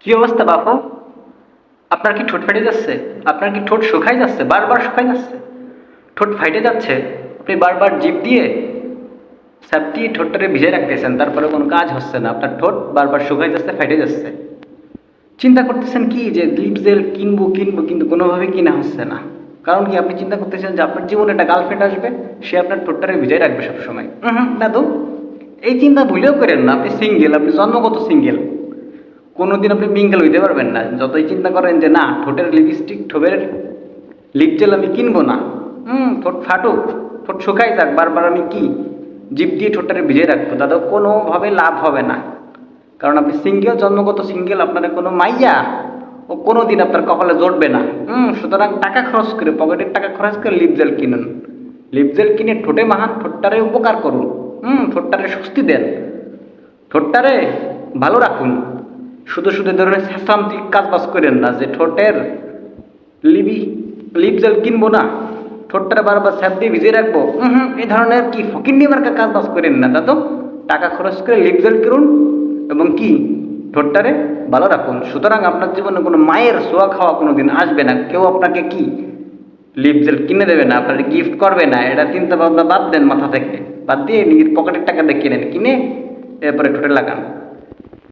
কি অবস্থা বাপু? আপনার কি ঠোঁট ফেটে যাচ্ছে? আপনার কি ঠোঁট শুকাই যাচ্ছে, বারবার শুকাই যাচ্ছে? ঠোঁট ফাইটে যাচ্ছে, আপনি বারবার জিভ দিয়ে স্যাপ দিয়ে ঠোঁটটাকে ভিজে রাখতেছেন, তারপরে কোনো কাজ হচ্ছে না, আপনার ঠোঁট বারবার শুকাই যাচ্ছে, ফাইটে যাচ্ছে। চিন্তা করতেছেন কি যে লিপ জেল কিনবো কিনবো, কিন্তু কোনোভাবেই কিনা হচ্ছে না। কারণ কি, আপনি চিন্তা করতেছেন যে আপনার জীবনে একটা গার্লফ্রেন্ড আসবে, সে আপনার ঠোঁটটাকে ভিজাই রাখবে সবসময়। দাদু, এই চিন্তা ভুলেও করেন না। আপনি সিঙ্গেল, আপনি জন্মগত সিঙ্গেল। কোনোদিন আপনি মিঙ্গেল হইতে পারবেন না, যতই চিন্তা করেন যে না ঠোঁটের লিপস্টিক, ঠোঁটের লিপ জেল আমি কিনবো না। ঠোঁট ফাটুক, ঠোঁট শুকাই যাক, বারবার আমি কি জিভ দিয়ে ঠোঁটটাকে ভিজিয়ে রাখবো, দাদা কোনোভাবে লাভ হবে না। কারণ আপনি সিঙ্গেল, জন্মগত সিঙ্গেল, আপনার কোনো মাইয়া ও কোনো দিন আপনার কপালে জড়বে না। সুতরাং টাকা খরচ করে, পকেটের টাকা খরচ করে লিপ জেল কিনুন। লিপ জেল কিনে ঠোঁটে মাহান, ঠোঁটটারে উপকার করুন। ঠোঁটটারে স্বস্তি দেন, ঠোঁটটারে ভালো রাখুন। শুধু শুধু ধরনের শেষান্তিক কাজ বাজ করেন না যে ঠোঁটের লিপি লিপ জেল কিনবো না, ঠোঁটটারে বারবার স্যাপ দিয়ে ভিজিয়ে রাখবো। এই ধরনের কি ফকিন্নি মার্কা কাজ বাজ করেন না দাদু। টাকা খরচ করে লিপ জেল কিনুন এবং কি ঠোঁটটারে ভালো রাখুন। সুতরাং আপনার জীবনে কোনো মায়ের সোয়া খাওয়া কোনো দিন আসবে না। কেউ আপনাকে কি লিপ জেল কিনে দেবে না, আপনার গিফট করবে না। এটা চিন্তা ভাবনা বাদ দেন মাথা থেকে, বাদ দিয়ে নিজের পকেটের টাকা দিয়ে কিনেন, কিনে এরপরে ঠোঁটে লাগান।